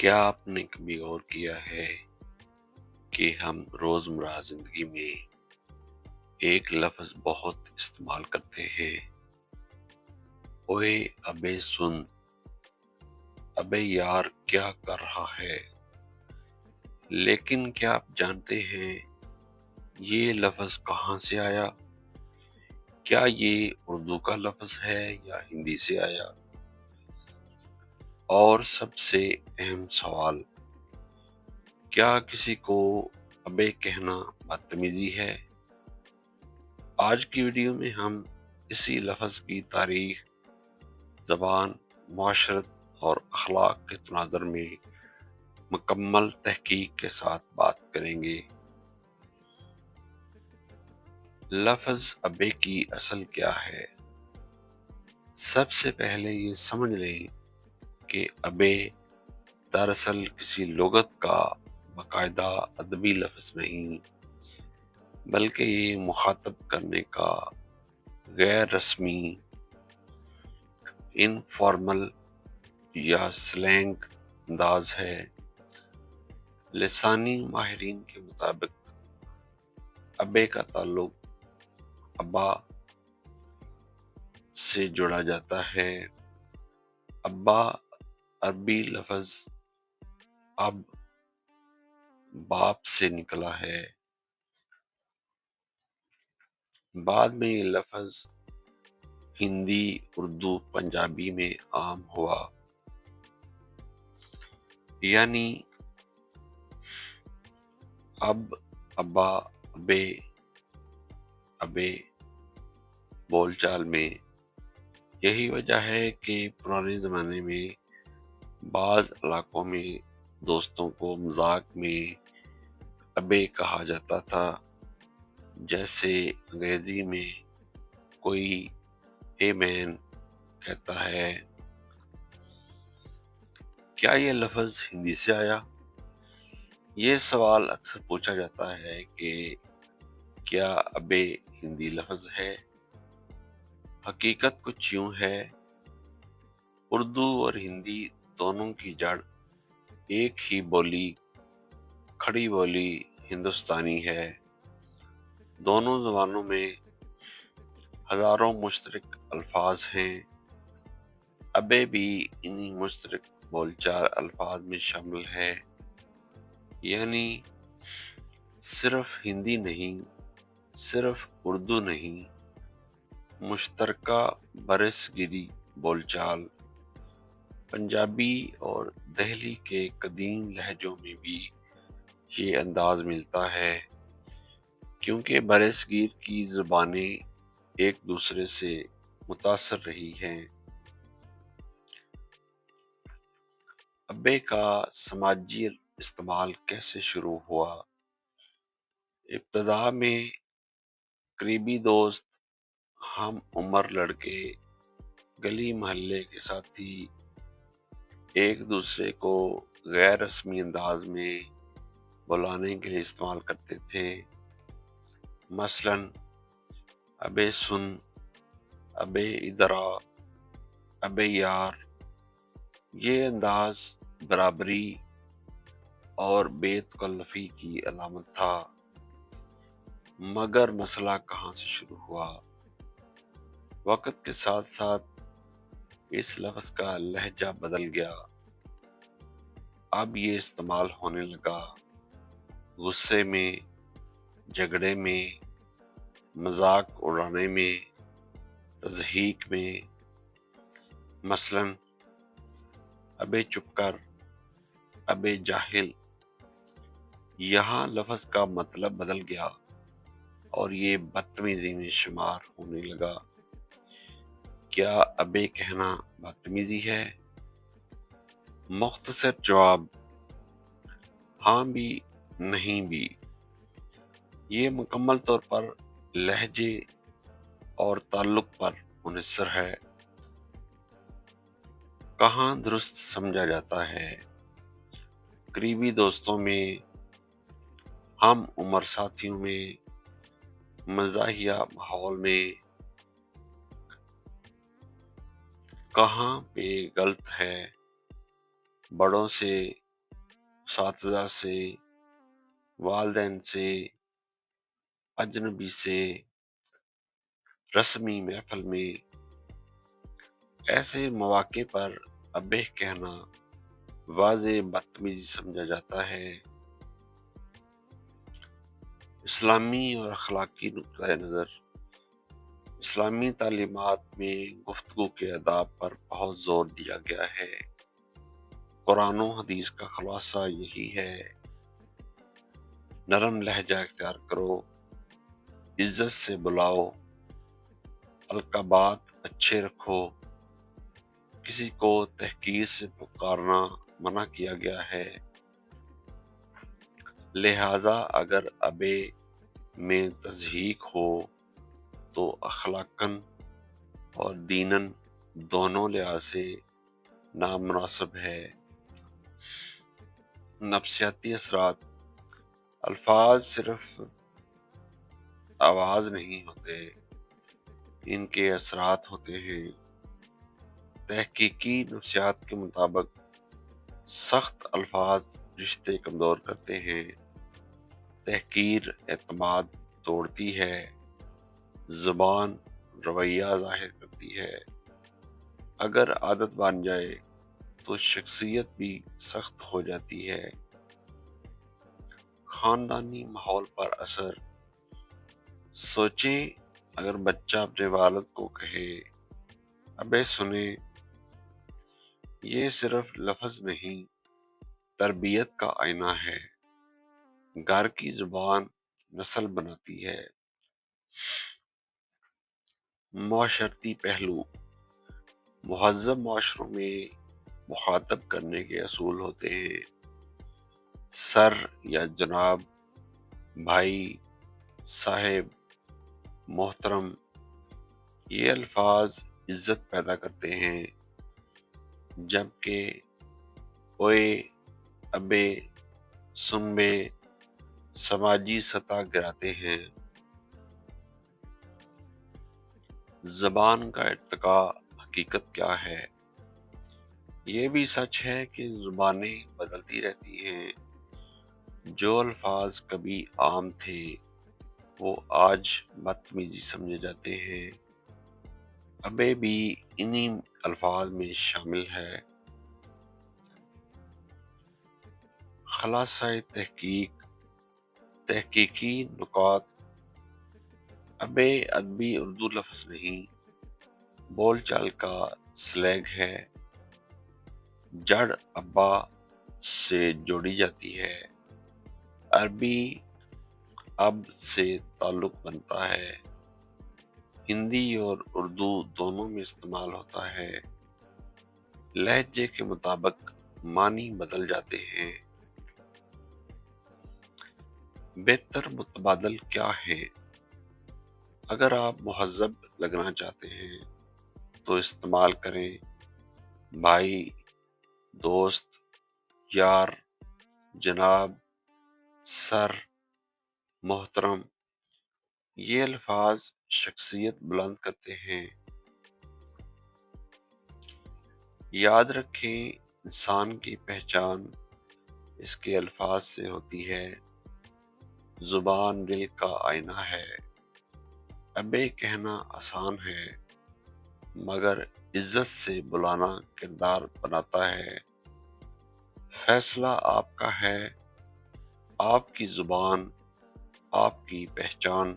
کیا آپ نے کبھی غور کیا ہے کہ ہم روزمرہ زندگی میں ایک لفظ بہت استعمال کرتے ہیں؟ اوئے ابے سن، ابے یار کیا کر رہا ہے؟ لیکن کیا آپ جانتے ہیں یہ لفظ کہاں سے آیا؟ کیا یہ اردو کا لفظ ہے یا ہندی سے آیا؟ اور سب سے اہم سوال، کیا کسی کو ابے کہنا بدتمیزی ہے؟ آج کی ویڈیو میں ہم اسی لفظ کی تاریخ، زبان، معاشرت اور اخلاق کے تناظر میں مکمل تحقیق کے ساتھ بات کریں گے۔ لفظ ابے کی اصل کیا ہے؟ سب سے پہلے یہ سمجھ لیں کہ ابے دراصل کسی لغت کا باقاعدہ ادبی لفظ نہیں، بلکہ یہ مخاطب کرنے کا غیر رسمی، انفارمل یا سلینگ انداز ہے۔ لسانی ماہرین کے مطابق ابے کا تعلق ابا سے جوڑا جاتا ہے۔ ابا عربی لفظ اب، باپ سے نکلا ہے۔ بعد میں یہ لفظ ہندی، اردو، پنجابی میں عام ہوا، یعنی اب، ابا، ابے، ابے بول چال میں۔ یہی وجہ ہے کہ پرانے زمانے میں بعض علاقوں میں دوستوں کو مذاق میں ابے کہا جاتا تھا، جیسے انگریزی میں کوئی اے مین کہتا ہے۔ کیا یہ لفظ ہندی سے آیا؟ یہ سوال اکثر پوچھا جاتا ہے کہ کیا ابے ہندی لفظ ہے؟ حقیقت کچھ یوں ہے، اردو اور ہندی دونوں کی جڑ ایک ہی بولی، کھڑی بولی ہندوستانی ہے۔ دونوں زبانوں میں ہزاروں مشترک الفاظ ہیں۔ ابے بھی انہی مشترک بول چال الفاظ میں شامل ہے، یعنی صرف ہندی نہیں، صرف اردو نہیں، مشترکہ برصغیری بول چال۔ پنجابی اور دہلی کے قدیم لہجوں میں بھی یہ انداز ملتا ہے، کیونکہ برصغیر کی زبانیں ایک دوسرے سے متاثر رہی ہیں۔ ابے کا سماجی استعمال کیسے شروع ہوا؟ ابتدا میں قریبی دوست، ہم عمر لڑکے، گلی محلے کے ساتھی ایک دوسرے کو غیر رسمی انداز میں بلانے کے لیے استعمال کرتے تھے۔ مثلاً ابے سن، ابے ادھر آ، ابے یار۔ یہ انداز برابری اور بے تکلفی کی علامت تھا۔ مگر مسئلہ کہاں سے شروع ہوا؟ وقت کے ساتھ ساتھ اس لفظ کا لہجہ بدل گیا۔ اب یہ استعمال ہونے لگا غصے میں، جھگڑے میں، مذاق اڑانے میں، تضحیک میں۔ مثلاً ابے چپ کر، ابے جاہل۔ یہاں لفظ کا مطلب بدل گیا اور یہ بدتمیزی میں شمار ہونے لگا۔ کیا ابے کہنا بدتمیزی ہے؟ مختصر جواب، ہاں بھی نہیں بھی۔ یہ مکمل طور پر لہجے اور تعلق پر منحصر ہے۔ کہاں درست سمجھا جاتا ہے؟ قریبی دوستوں میں، ہم عمر ساتھیوں میں، مزاحیہ ماحول میں۔ کہاں پہ غلط ہے؟ بڑوں سے اساتذہ سے، والدین سے، اجنبی سے، رسمی محفل میں، ایسے مواقع پر ابے کہنا واضح بدتمیزی سمجھا جاتا ہے۔ اسلامی اور اخلاقی نقطۂ نظر: اسلامی تعلیمات میں گفتگو کے آداب پر بہت زور دیا گیا ہے۔ قرآن و حدیث کا خلاصہ یہی ہے: نرم لہجہ اختیار کرو، عزت سے بلاؤ، القابات اچھے رکھو، کسی کو تحقیر سے پکارنا منع کیا گیا ہے۔ لہٰذا اگر ابے میں تضحیک ہو تو اخلاقاً اور دیناً دونوں لحاظ سے نامناسب ہے۔ نفسیاتی اثرات: الفاظ صرف آواز نہیں ہوتے، ان کے اثرات ہوتے ہیں۔ تحقیقی نفسیات کے مطابق سخت الفاظ رشتے کمزور کرتے ہیں، تحقیر اعتماد توڑتی ہے، زبان رویہ ظاہر کرتی ہے۔ اگر عادت بن جائے تو شخصیت بھی سخت ہو جاتی ہے۔ خاندانی ماحول پر اثر: سوچیں اگر بچہ اپنے والد کو کہے، ابے سنیں، یہ صرف لفظ نہیں، تربیت کا آئینہ ہے۔ گھر کی زبان نسل بناتی ہے۔ معاشرتی پہلو: مہذب معاشروں میں مخاطب کرنے کے اصول ہوتے ہیں۔ سر یا جناب، بھائی، صاحب، محترم، یہ الفاظ عزت پیدا کرتے ہیں، جبکہ اوئے، ابے، سنبے سماجی سطح گراتے ہیں۔ زبان کا ارتقاء حقیقت کیا ہے؟ یہ بھی سچ ہے کہ زبانیں بدلتی رہتی ہیں۔ جو الفاظ کبھی عام تھے وہ آج بدتمیزی سمجھے جاتے ہیں۔ ابے بھی انہی الفاظ میں شامل ہے۔ خلاصہ تحقیق: تحقیقی نکات: ابے ادبی اردو لفظ نہیں، بول چال کا سلیگ ہے۔ جڑ ابا سے جوڑی جاتی ہے۔ عربی اب سے تعلق بنتا ہے۔ ہندی اور اردو دونوں میں استعمال ہوتا ہے۔ لہجے کے مطابق معنی بدل جاتے ہیں۔ بہتر متبادل کیا ہے؟ اگر آپ مہذب لگنا چاہتے ہیں تو استعمال کریں: بھائی، دوست، یار، جناب، سر، محترم۔ یہ الفاظ شخصیت بلند کرتے ہیں۔ یاد رکھیں، انسان کی پہچان اس کے الفاظ سے ہوتی ہے۔ زبان دل کا آئینہ ہے۔ ابے کہنا آسان ہے، مگر عزت سے بلانا کردار بناتا ہے۔ فیصلہ آپ کا ہے، آپ کی زبان، آپ کی پہچان۔